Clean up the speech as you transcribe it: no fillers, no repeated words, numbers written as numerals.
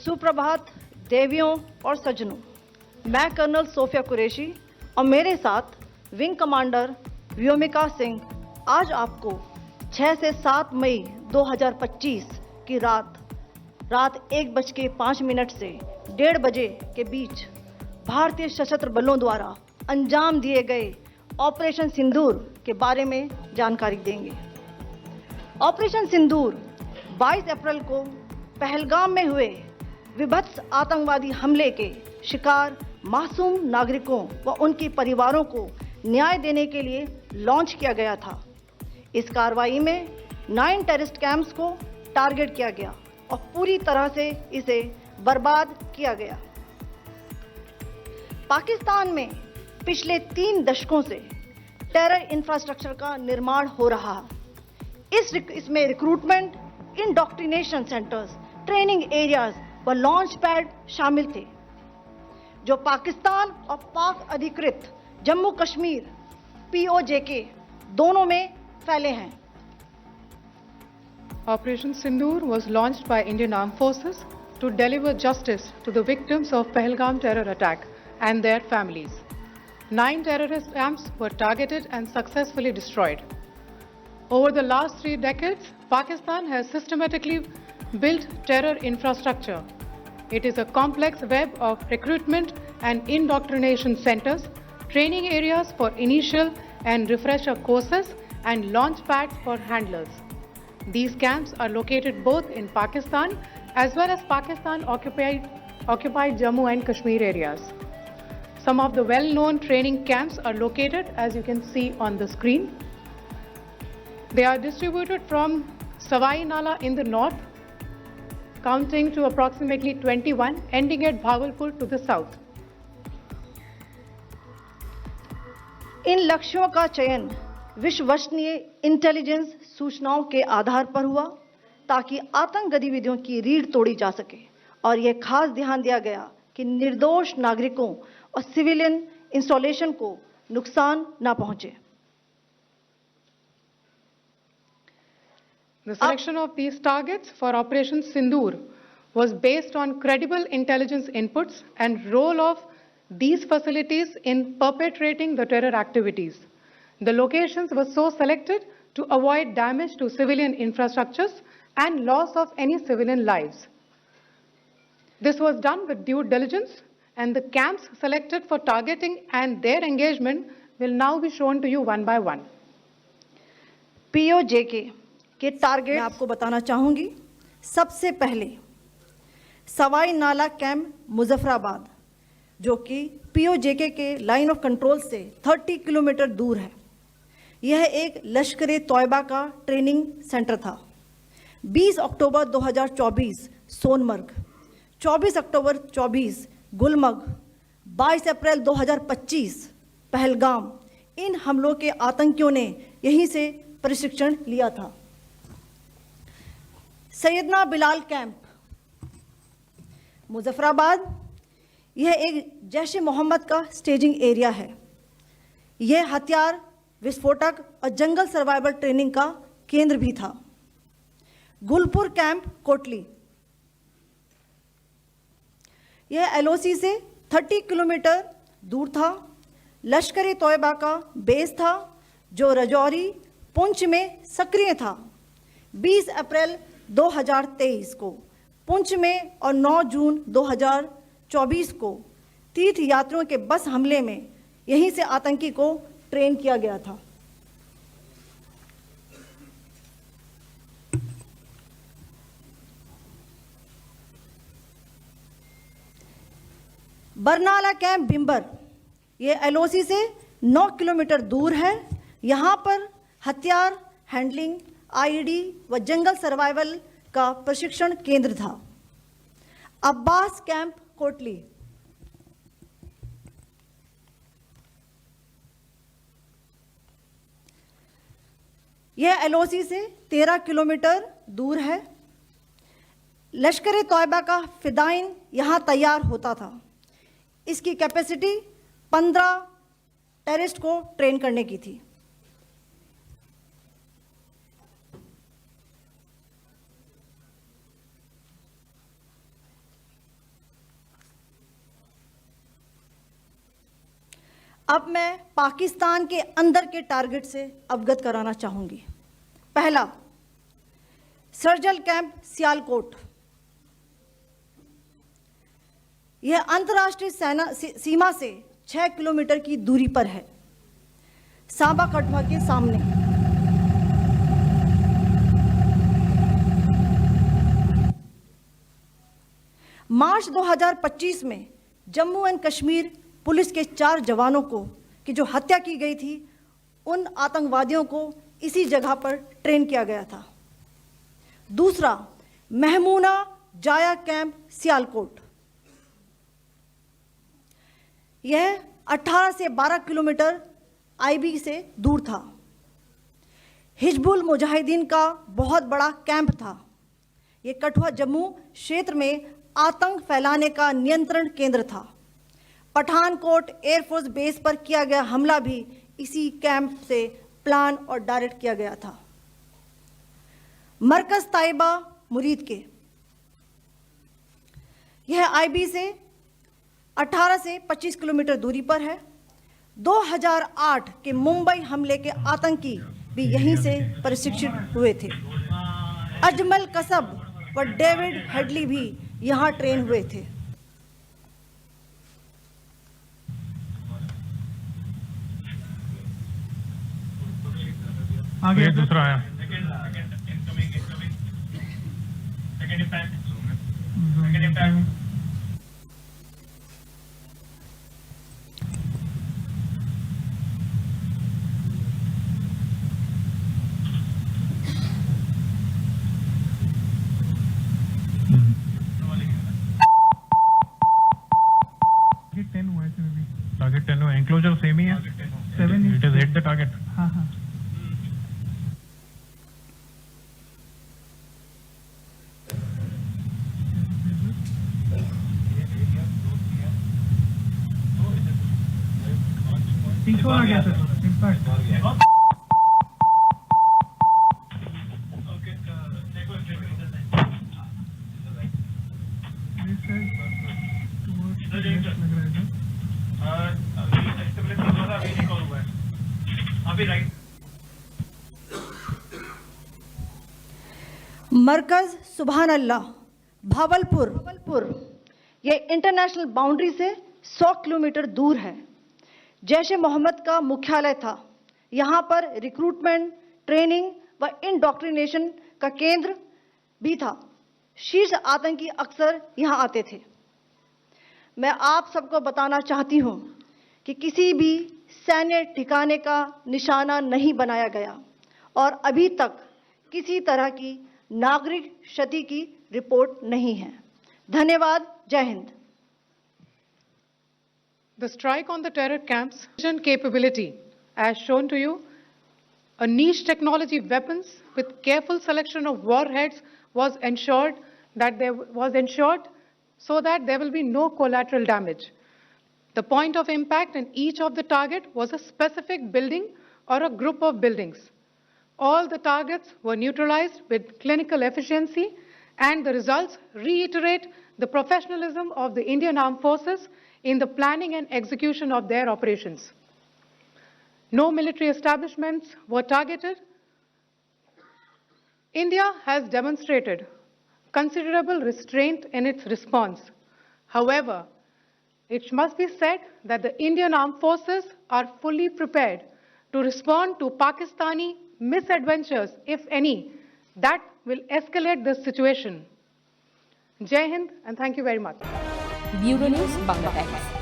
सुप्रभात देवियों और सज्जनों, मैं कर्नल सोफिया कुरैशी और मेरे साथ विंग कमांडर व्योमिका सिंह आज आपको 6 से 7 मई 2025 की रात 1:05 से 1:30 बजे के बीच भारतीय सशस्त्र बलों द्वारा अंजाम दिए गए ऑपरेशन सिंदूर के बारे में जानकारी देंगे। ऑपरेशन सिंदूर 22 अप्रैल को पहलगाम में हुए विभत्स आतंकवादी हमले के शिकार मासूम नागरिकों व उनके परिवारों को न्याय देने के लिए लॉन्च किया गया था। इस कार्रवाई में 9 टेररिस्ट कैंप्स को टारगेट किया गया और पूरी तरह से इसे बर्बाद किया गया। पाकिस्तान में पिछले 3 दशकों से टेरर इंफ्रास्ट्रक्चर का निर्माण हो रहा है। इसमें recruitment, indoctrination centres, training areas व लॉन्च पैड शामिल थे, जो पाकिस्तान और पाक अधिकृत जम्मू कश्मीर POJK दोनों में फैले हैं। Operation Sindoor was launched by Indian Armed Forces to deliver justice to the victims of Pahalgam terror attack and their families. 9 terrorist camps were targeted and successfully destroyed. Over the last 3 decades, Pakistan has systematically built terror infrastructure. It is a complex web of recruitment and indoctrination centers, training areas for initial and refresher courses, and launch pads for handlers. These camps are located both in Pakistan as well as Pakistan-occupied Jammu and Kashmir areas. Some of the well-known training camps are located, as you can see on the screen. They are distributed from Savai Nala in the north, counting to approximately 21, ending at Bhagalpur to the south. इन लक्ष्यों का चयन विश्वसनीय intelligence सूचनाओं के आधार पर हुआ ताकि आतंक गतिविधियों की रीढ़ तोड़ी जा सके, और यह खास ध्यान दिया गया कि निर्दोष नागरिकों और सिविलियन इंस्टॉलेशन को नुकसान न पहुंचे। The selection of these targets for Operation Sindoor was based on credible intelligence inputs and role of these facilities in perpetrating the terror activities. The locations were so selected to avoid damage to civilian infrastructures and loss of any civilian lives. This was done with due diligence, and the camps selected for targeting and their engagement will now be shown to you one by one. POJK के target मैं आपको बताना चाहूंगी। सबसे पहले सवाई नाला camp Muzaffarabad, जो कि POJK के लाइन ऑफ कंट्रोल से 30 किलोमीटर दूर है। यह एक लश्कर तौयबा का ट्रेनिंग सेंटर था। 20 अक्टूबर 2024 सोनमर्ग, 24 अक्टूबर 24 गुलमर्ग, 22 अप्रैल 2025 पहलगाम, इन हमलों के आतंकियों ने यहीं से प्रशिक्षण लिया था। सैयदना बिलाल कैंप मुजफ्फराबाद, यह एक जैश-ए मोहम्मद का स्टेजिंग एरिया है। यह हथियार, विस्फोटक और जंगल सर्वाइवल ट्रेनिंग का केंद्र भी था। गुलपुर कैंप कोटली, यह LOC से 30 किलोमीटर दूर था। लश्कर तौयबा का बेस था, जो रजौरी, पुंछ में सक्रिय था। 20 अप्रैल 2023 को पुंछ में और 9 जून 2024 को तीर्थ यात्रियों के बस हमले में यहीं से आतंकी को ट्रेन किया गया था। बरनाला कैंप बिम्बर, यह LOC से 9 किलोमीटर दूर है। यहाँ पर हथियार, हैंडलिंग, IED व जंगल सर्वाइवल का प्रशिक्षण केंद्र था। अब्बास कैंप कोटली, यह LOC से 13 किलोमीटर दूर है। लश्कर तौयबा का फिदाइन यहाँ तैयार होता था। इसकी कैपेसिटी 15 टेररिस्ट को ट्रेन करने की थी। अब मैं पाकिस्तान के अंदर के टारगेट से अवगत कराना चाहूंगी। पहला, सर्जिकल कैंप सियालकोट। यह अंतर्राष्ट्रीय सीमा से 6 किलोमीटर की दूरी पर है, सांबा कठुआ के सामने। मार्च 2025 में जम्मू एंड कश्मीर पुलिस के 4 जवानों को की जो हत्या की गई थी, उन आतंकवादियों को इसी जगह पर ट्रेन किया गया था। दूसरा, महमूना जाया कैंप सियालकोट। यह 18 से 12 किलोमीटर आईबी से दूर था। हिजबुल मुजाहिदीन का बहुत बड़ा कैंप था। यह कठुआ जम्मू क्षेत्र में आतंक फैलाने का नियंत्रण केंद्र था। पठानकोट एयरफोर्स बेस पर किया गया हमला भी इसी कैंप से प्लान और डायरेक्ट किया गया था। मरकज ताइबा मुरीद के, यह आईबी से 18 से 25 किलोमीटर दूरी पर है। 2008 के मुंबई हमले के आतंकी भी यहीं से प्रशिक्षित हुए थे। अजमल कसब व डेविड हेडली भी यहां ट्रेन हुए थे। आगे दूसरा आया। टारगेट 10 हुआ, एंक्लोजर सेम ही है। 7 it is hit the target. हाँ हाँ। आ गया सर, इम्पैक्ट आ गया। मरकज सुभान अल्लाह भावलपुर, यह इंटरनेशनल बाउंड्री से 100 किलोमीटर दूर है। जैश ए मोहम्मद का मुख्यालय था। यहाँ पर रिक्रूटमेंट, ट्रेनिंग व इंडॉक्ट्रिनेशन का केंद्र भी था। शीर्ष आतंकी अक्सर यहाँ आते थे। मैं आप सबको बताना चाहती हूँ कि किसी भी सैन्य ठिकाने का निशाना नहीं बनाया गया और अभी तक किसी तरह की नागरिक क्षति की रिपोर्ट नहीं है। धन्यवाद। जय Hind. The strike on the terror camps capability, as shown to you, a niche technology weapons with careful selection of warheads was ensured so that there will be no collateral damage. The point of impact in each of the target was a specific building or a group of buildings. All the targets were neutralized with clinical efficiency, and the results reiterate the professionalism of the Indian Armed Forces in the planning and execution of their operations. No military establishments were targeted. India has demonstrated considerable restraint in its response. However, it must be said that the Indian Armed Forces are fully prepared to respond to Pakistani misadventures, if any, that will escalate this situation. Jai Hind, and thank you very much. Bureau News, Bangla Times.